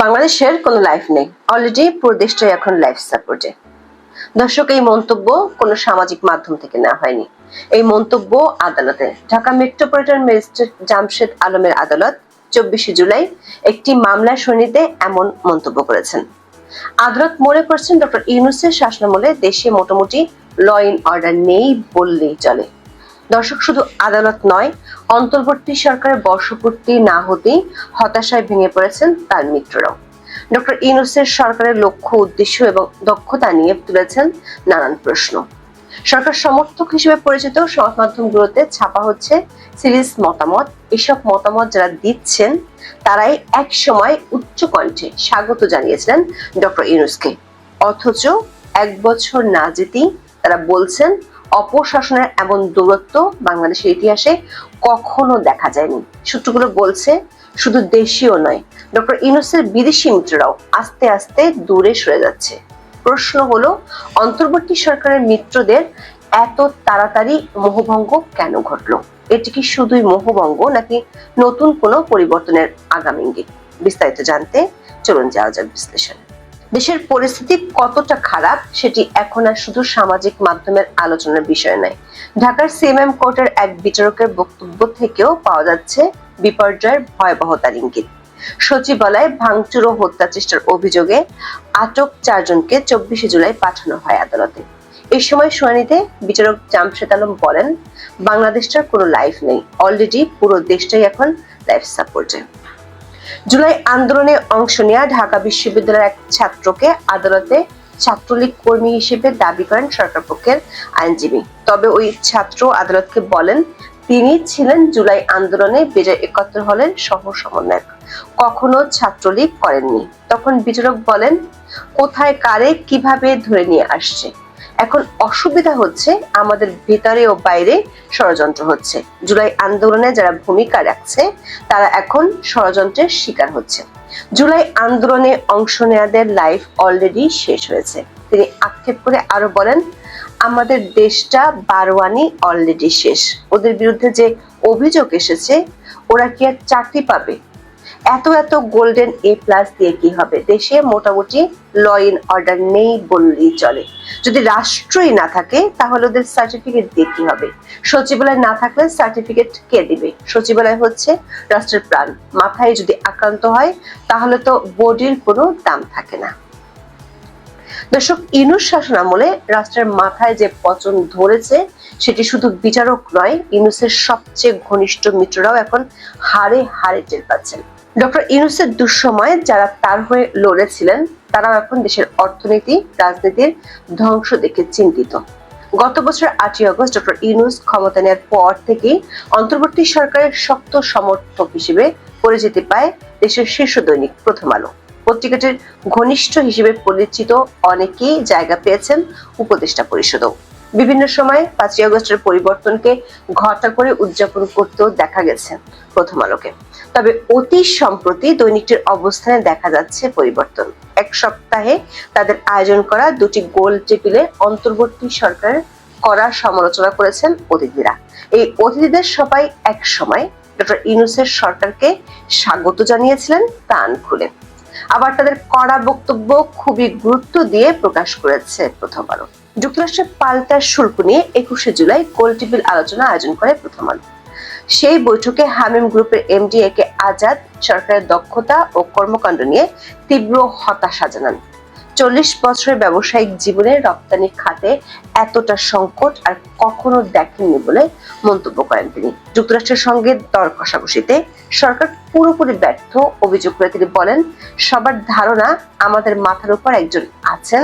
বাংলাদেশের কোনো লাইফ নেই, অলরেডি পুরো দেশটাই এখন লাইফ সাপোর্টে। দর্শক, এই মন্তব্য কোনো সামাজিক মাধ্যম থেকে নেওয়া হয়নি। এই মন্তব্য আদালতে, ঢাকা মেট্রোপলিটন ম্যাজিস্ট্রেট জামশেদ আলমের আদালত 24 জুলাই একটি মামলার শুনানিতে এমন মন্তব্য করেছেন। আদালত মনে করছেন ডক্টর ইউনূসের শাসনামলে দেশে মোটামুটি ল ইন অর্ডার নেই বললেই চলে। দর্শক, শুধু আদালত নয়, অন্তর্বর্তী সরকারের বর্ষপূর্তি না হতেই হতাশায় ভেঙে পড়েছেন তার মিত্ররাও। ডক্টর ইউনূসের সরকারের লক্ষ্য, উদ্দেশ্য এবং দক্ষতা নিয়ে তুলেছেন নানান প্রশ্ন। সরকার সমর্থক হিসেবে পরিচিত সংবাদ মাধ্যমগুলোতে ছাপা হচ্ছে সিরিজ মতামত। এসব মতামত যারা দিচ্ছেন তারাই এক সময় উচ্চ কণ্ঠে স্বাগত জানিয়েছিলেন ডক্টর ইউনূসকে, অথচ 1 বছর না যেতেই তারা বলছেন অপশাসনের এমন দূরত্ব বাংলাদেশের ইতিহাসে কখনো দেখা যায়নি। সূত্রগুলো বলছে শুধু দেশীয় নয়, ডক্টর ইউনূসের বিদেশি মিত্ররাও আস্তে আস্তে দূরে সরে যাচ্ছে। প্রশ্ন হলো, অন্তর্বর্তী সরকারের মিত্রদের এত তাড়াতাড়ি মোহভঙ্গ কেন ঘটলো? এটি কি শুধুই মোহভঙ্গ নাকি নতুন কোনো পরিবর্তনের আগাম ইঙ্গিত? বিস্তারিত জানতে চলুন যাওয়া যাক বিশ্লেষণ। দেশের পরিস্থিতি কতটা খারাপ সেটি এখন আর শুধু সামাজিক মাধ্যমের আলোচনার বিষয় নয়। ঢাকার সিএমএম কোর্টের এক বিচারকের বক্তব্য থেকেও পাওয়া যাচ্ছে বিপর্যয়ের ভয়াবহতার ইঙ্গিত। সচিবালয়ে ভাঙচুর ও হত্যা চেষ্টার অভিযোগে আটক 4 জনকে 24 জুলাই পাঠানো হয় আদালতে। এই সময় শুনানিতে বিচারক জামশেদ আলম বলেন, বাংলাদেশটার কোনো লাইফ নেই, অলরেডি পুরো দেশটাই এখন লাইফ সাপোর্টে। জুলাই আন্দোলনে অংশ নেওয়া ঢাকা বিশ্ববিদ্যালয়ের এক ছাত্রকে আদালতে ছাত্রলীগ কর্মী হিসেবে দাবি করেন সরকার পক্ষের আইনজীবী। তবে ওই ছাত্র আদালতকে বলেন তিনি ছিলেন জুলাই আন্দোলনে বিজয় 71 হলের সহ সমন্বয়ক, কখনো ছাত্রলীগ করেননি। তখন বিচারক বলেন, কোথায় কারে কিভাবে ধরে নিয়ে আসছে, এখন অসুবিধা হচ্ছে আমাদের ভিতরে ও বাইরে ষড়যন্ত্র হচ্ছে। জুলাই আন্দোলনে যারা ভূমিকা রাখছে তারা এখন ষড়যন্ত্রের শিকার হচ্ছে। জুলাই আন্দোলনে অংশ নেওয়াদের লাইফ অলরেডি শেষ হয়েছে। তিনি আক্ষেপ করে আরো বলেন, আমাদের দেশটা বারোয়ানি অলরেডি শেষ। ওদের বিরুদ্ধে যে অভিযোগ এসেছে, ওরা কি আর চাকরি পাবে? এত গোল্ডেন A+ দিয়ে কি হবে? দেশে মোটামুটি ল ইন অর্ডার নেই বললেই চলে। যদি রাষ্ট্রই না থাকে তাহলে ওদের সার্টিফিকেট দিয়ে কি হবে? সচিবালয় না থাকলে সার্টিফিকেট কে দিবে? সচিবালয় হচ্ছে রাষ্ট্রের প্রাণ। মাথায় যদি আক্রান্ত হয় তাহলে তো বডির কোনো দাম থাকে না। দর্শক, ইউনূস শাসনামলে রাষ্ট্রের মাথায় যে পচন ধরেছে সেটি শুধু বিচারক নয়, ইউনূসের সবচেয়ে ঘনিষ্ঠ মিত্ররাও এখন হাড়ে হাড়ে টের পাচ্ছেন। ডক্টর ইউনূসের দুঃসময়ে যারা তার হয়ে লড়েছিলেন তারাও এখন দেশের অর্থনীতি, রাজনীতির ধ্বংস দেখে চিন্তিত। গত বছর 8ই আগস্ট ডক্টর ইউনূস ক্ষমতা নেওয়ার পর থেকেই অন্তর্বর্তী সরকারের শক্ত সমর্থক হিসেবে পরিচিতি পায় দেশের শীর্ষ দৈনিক প্রথম আলো। পত্রিকাটির ঘনিষ্ঠ হিসেবে পরিচিত অনেকেই জায়গা পেয়েছেন উপদেষ্টা পরিষদেও। বিভিন্ন সময় 5ই আগস্টের পরিবর্তনকে ঘটা করে উদযাপন করতেও দেখা গেছে প্রথম আলোকে। তবে অতি সম্প্রতি দৈনিকটির অবস্থানে দেখা যাচ্ছে পরিবর্তন। 1 সপ্তাহে তাদের আয়োজন করা 2টি গোল টেবিলে অন্তর্বর্তী সরকারের কড়া সমালোচনা করেছেন অতিথিরা। এই অতিথিদের সবাই এক সময় ডক্টর ইউনূসের সরকারকে স্বাগত জানিয়েছিলেন প্রাণ খুলে। আবার তাদের কড়া বক্তব্য খুবই গুরুত্ব দিয়ে প্রকাশ করেছে প্রথম আলো। যুক্তরাষ্ট্রের পাল্টা শুল্ক নিয়ে 21 জুলাই গোল টেবিল আলোচনা আয়োজন করে প্রথম আলো। সেই বৈঠকে হামিম গ্রুপের এমডি একে আজাদ সরকারের দক্ষতা ও কর্মকাণ্ড নিয়ে তীব্র হতাশা জানান। 40 বছরের ব্যবসায়িক জীবনে রপ্তানি খাতে এতটা সংকট আর কখনো দেখেননি বলে মন্তব্য করেন তিনি। যুক্তরাষ্ট্রের সঙ্গে দর কষাকষিতে সরকার পুরোপুরি ব্যর্থ অভিযোগ করে তিনি বলেন, সবার ধারণা আমাদের মাথার উপর একজন আছেন,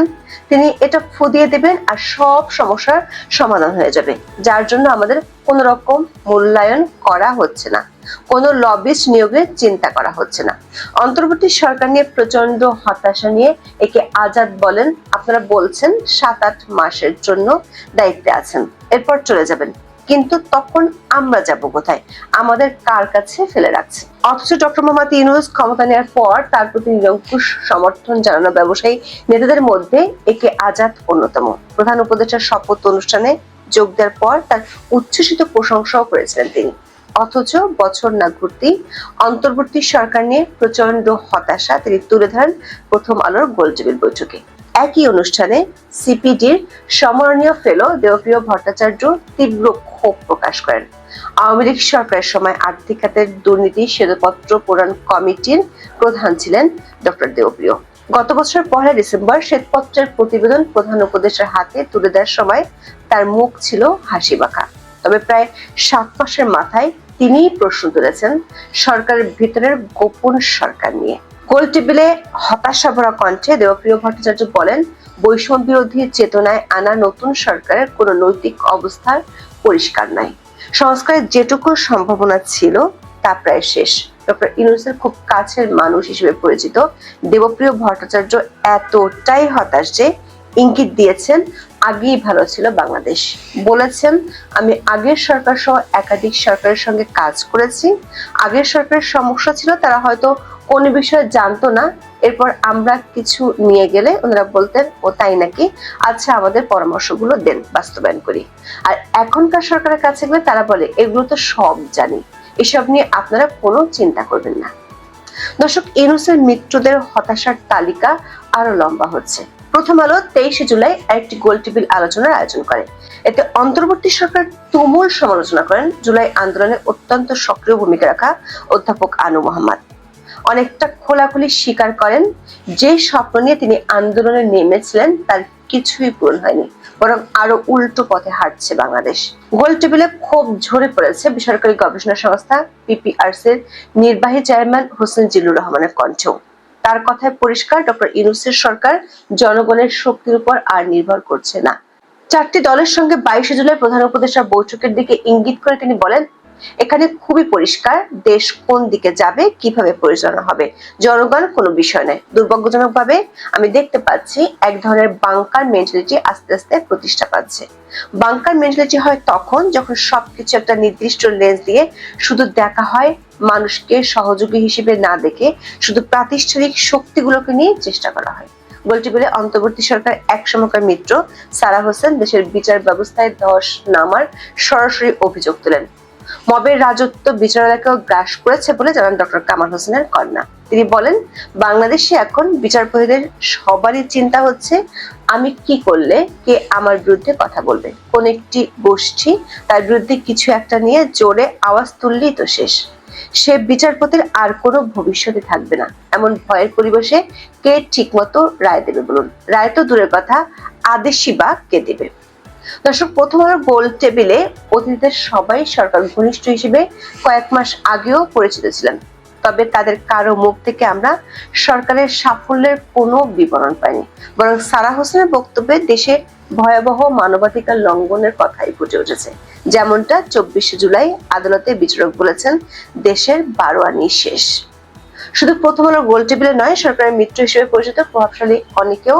তিনি এটা ফুদিয়ে দেবেন আর সব সমস্যার সমাধান হয়ে যাবে, যার জন্য আমাদের কোন রকম মূল্যায়ন করা হচ্ছে না, কোনো লবিস্ট নিয়োগের চিন্তা করা হচ্ছে না। অন্তর্বর্তী সরকার নিয়ে প্রচন্ড হতাশা নিয়ে একে আজাদ বলেন, আপনারা বলছেন 7-8 মাসের জন্য দায়িত্বে আছেন, এরপর চলে যাবেন, কিন্তু তখন আমরা যাব কোথায়? আমাদের কার কাছে ফেলে রাখছে? অথচ ডক্টর মোহাম্মদ ইউনূস ক্ষমতা নেওয়ার পর তার প্রতি নিরঙ্কুশ সমর্থন জানানো ব্যবসায়ী নেতাদের মধ্যে একে আজাদ অন্যতম। প্রধান উপদেষ্টার শপথ অনুষ্ঠানে যোগ দেওয়ার পর তার উচ্ছ্বসিত প্রশংসাও করেছিলেন তিনি। অথচ বছর না ঘুরতেই অন্তর্বর্তী সরকার নিয়ে প্রচন্ড হতাশা তিনি তুলে ধরেন প্রথম আলোর গোলটেবিল বৈঠকে। একই অনুষ্ঠানে সিপিডির সম্মাননীয় ফেলো দেবপ্রিয় ভট্টাচার্য তীব্র ক্ষোভ প্রকাশ করেন। আওয়ামী লীগ সরকারের সময় আর্থিক খাতের দুর্নীতি শ্বেতপত্র প্রণয়ন কমিটির প্রধান ছিলেন ডক্টর দেবপ্রিয়। গত বছর 1 ডিসেম্বর শ্বেতপত্রের প্রতিবেদন প্রধান উপদেষ্টার হাতে তুলে দেওয়ার সময় তার মুখ ছিল হাসি মাখা। তবে প্রায় 7 মাসের মাথায় তিনিই প্রশ্ন তুলেছেন সরকারের ভিতরের গোপন সরকার নিয়ে। গোলটেবিলে হতাশা ভরা কণ্ঠে দেবপ্রিয় ভট্টাচার্য বলেন, বৈষম্য বিরোধী চেতনায় আনা নতুন সরকারের কোনো নৈতিক অবস্থার পরিষ্কার নাই। সংস্কারের যেটুকু সম্ভাবনা ছিল তা প্রায় শেষ। ডক্টর ইউনূসের খুব কাছের মানুষ হিসেবে পরিচিত দেবপ্রিয় ভট্টাচার্য এতটাই হতাশ যে ইঙ্গিত দিয়েছেন আগেই ভালো ছিল বাংলাদেশ। বলেছেন, আমি আগের সরকার সহ একাধিক সরকারের সঙ্গে কাজ করেছি। আগের সরকারের সমস্যা ছিল তারা হয়তো কোন বিষয়ে জানতো না, এরপর আমরা কিছু নিয়ে গেলে ওনারা বলতেন ও তাই নাকি, আচ্ছা আমাদের পরামর্শগুলো দেন, বাস্তবায়ন করি। আর এখনকার সরকারের কাছে গেলে তারা বলে এগুলো তো সব জানি, এসব নিয়ে আপনারা কোনো চিন্তা করবেন না। দর্শক, ইউনূসের মিত্রদের হতাশার তালিকা আরো লম্বা হচ্ছে। প্রথম আলো 23 জুলাই একটি গোলটেবিল আলোচনার আয়োজন করে। এতে অন্তর্বর্তী সরকার তুমুল সমালোচনা করেন জুলাই আন্দোলনে অত্যন্ত সক্রিয় ভূমিকা রাখা অধ্যাপক আনু মোহাম্মদ। অনেকটা খোলাখুলি স্বীকার করেন যে স্বপ্ন নিয়ে তিনি আন্দোলনে নেমেছিলেন তার কিছুই পূরণ হয়নি, বরং আরো উল্টো পথে হাঁটছে বাংলাদেশ। গোলটেবিলে ক্ষোভ ঝরে পড়েছে বেসরকারি গবেষণা সংস্থা পিপিআরসির নির্বাহী চেয়ারম্যান হোসেন জিল্লুর রহমানের কণ্ঠেও। তার কথায় পরিষ্কার, ডক্টর ইউনূসের সরকার জনগণের শক্তির উপর আর নির্ভর করছে না। 4টি দলের সঙ্গে 22 জুলাই প্রধান উপদেষ্টার বৈঠকের দিকে ইঙ্গিত করে তিনি বলেন, এখানে খুবই পরিষ্কার দেশ কোন দিকে যাবে, কিভাবে পরিচালনা হবে, জনগণ কোনো বিষয় নয়। দুর্ভাগ্যজনকভাবে আমি দেখতে পাচ্ছি এক ধরনের বাংকার মেন্টালিটি আস্তে আস্তে প্রতিষ্ঠা পাচ্ছে। বাংকার মেন্টালিটি হয় তখন যখন সবকিছু একটা নির্দিষ্ট লেন্স দিয়ে শুধু দেখা হয়, মানুষকে সহযোগী হিসেবে না দেখে শুধু প্রাতিষ্ঠানিক শক্তিগুলোকে নিয়ে চেষ্টা করা হয়। গোলটেবিলে অন্তর্বর্তী সরকার এক সময়কার মিত্র সারা হোসেন দেশের বিচার ব্যবস্থায় ধস নামার সরাসরি অভিযোগ তোলেন। মবের রাজত্ব বিচারালয়কেও গ্রাস করেছে বলে জানান ডক্টর কামাল হোসেনের কন্যা। তিনি বলেন, বাংলাদেশে এখন বিচারপতিদের সবারই চিন্তা হচ্ছে আমি কি করলে কে আমার বিরুদ্ধে কথা বলবে, কোন একটি গোষ্ঠী তার বিরুদ্ধে কিছু একটা নিয়ে জোরে আওয়াজ তুললেই তো শেষ। সে বিচারপতির আর কোনো ভবিষ্যতে থাকবে না, এমন ভয়ের পরিবেশে কে ঠিকমতো রায় দেবে বলুন? রায় তো দূরের কথা, আদেশই বা কে দেবে? দর্শক, প্রথম আলোর গোলটেবিলে অতিথিদের সবাই সরকার ঘনিষ্ঠ হিসেবে কয়েক মাস আগেও পরিচিত ছিলেন। তবে তাদের কারো মুখ থেকে আমরা সরকারের সাফল্যের কোনো বিবরণ পাইনি, বরং সারা হোসেনের বক্তব্যে দেশে ভয়াবহ মানবাধিকার লঙ্ঘনের কথাই ফুটে উঠেছে। যেমনটা 24 জুলাই আদালতে বিচারক বলেছেন, দেশের 12 আনি শেষ। শুধু প্রথম আলোর গোলটেবিলে নয়, সরকারের মিত্র হিসেবে পরিচিত প্রভাবশালী অনেকেও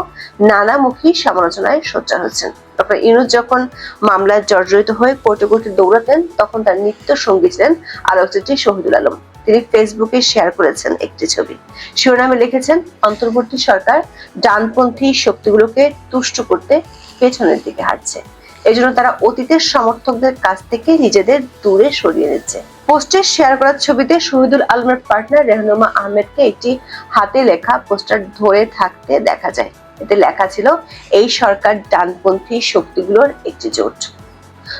নানামুখী সমালোচনায় সোচ্চার হচ্ছেন। ডক্টর ইউনূস যখন মামলায় জর্জরিত হয়ে কোর্টে কোর্টে দৌড়াতেন, তখন তার নিত্য সঙ্গী ছিলেন আলোকচিত্রী শহীদুল আলম। তিনি ফেসবুকে শেয়ার করেছেন একটি ছবি, শিরোনামে লিখেছেন, অন্তর্বর্তী সরকার ডানপন্থী শক্তিগুলোকে তুষ্ট করতে পেছনের দিকে হাঁটছে, এজন্য তারা অতীতের সমর্থকদের কাছ থেকে নিজেদের দূরে সরিয়ে নিচ্ছে। পোস্টে শেয়ার করা ছবিতে শহীদুল আলমের পার্টনার রেহনুমা আহমেদকে একটি হাতে লেখা পোস্টার ধরে থাকতে দেখা যায়। এতে লেখা ছিল, এই সরকার ডানপন্থী শক্তিগুলোর একটি জোট।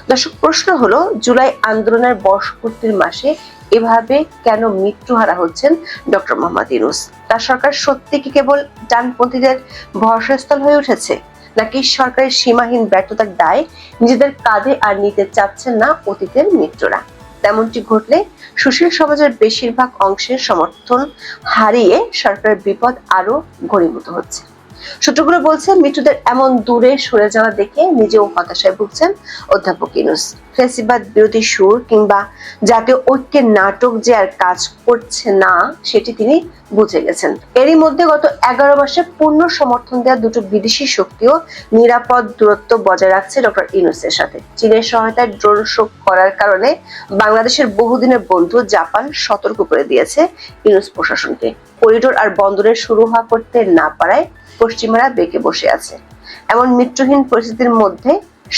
দর্শক, প্রশ্ন হলো, জুলাই আন্দোলনের বর্ষপূর্তির মাসে এভাবে কেন মৃত্যুহারা হচ্ছেন ডক্টর মোহাম্মদ ইউনূস? তার সরকার সত্যি কি কেবল ডানপন্থীদের ভরসাস্থল হয়ে উঠেছে, নাকি সরকারের সীমাহীন ব্যর্থতার দায় নিজেদের কাঁধে আর নিতে চাচ্ছেন না অতীতের মিত্ররা? তেমনটি ঘটলে সুশীল সমাজের বেশিরভাগ অংশের সমর্থন হারিয়ে সরকারের বিপদ আরো ঘনীভূত হচ্ছে। সূত্রগুলো বলছে, মৃত্যুদের এমন দূরে সরে যাওয়া দেখে নিজেও হতাশায় ভুগছেন অধ্যাপক ইউনূস। ফ্যাসিবাদ বিরোধী সুর কিংবা জাতীয় ঐক্যের নাটক যে আর কাজ করছে না সেটি তিনি বুঝে গেছেন। এরই মধ্যে গত 11 মাসে পূর্ণ সমর্থন দেওয়া দুটো বিদেশি শক্তিও নিরাপদ দূরত্ব বজায় রাখছে ডক্টর ইউনূসের সাথে। চীনের সহায়তায় ড্রোন শো করার কারণে বাংলাদেশের বহুদিনের বন্ধু জাপান সতর্ক করে দিয়েছে ইউনূস প্রশাসনকে। করিডোর আর বন্দরের শুরু হওয়া করতে না পারায় পশ্চিমারা বেঁকে বসে আছে। এমন মিত্রহীন পরিস্থিতির মধ্যে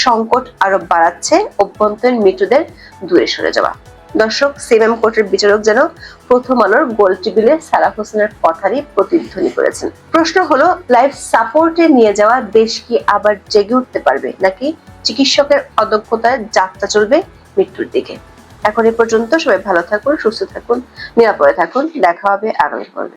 সংকট আরো বাড়াচ্ছে অভ্যন্তরীণ মিত্রদের দূরে সরে যাওয়া। দর্শক, সিএমএম কোর্টের বিচারক যেন প্রথম আলোর গোল টেবিলে সারাহ হোসেনের কথারই প্রতিধ্বনি করেছেন। প্রশ্ন হলো, লাইফ সাপোর্টে নিয়ে যাওয়া দেশ কি আবার জেগে উঠতে পারবে, নাকি চিকিৎসকের অদক্ষতায় যাত্রা চলবে মৃত্যুর দিকে? এখন এ পর্যন্ত। সবাই ভালো থাকুন, সুস্থ থাকুন, নিরাপদে থাকুন। দেখা হবে আগামী পর্বে।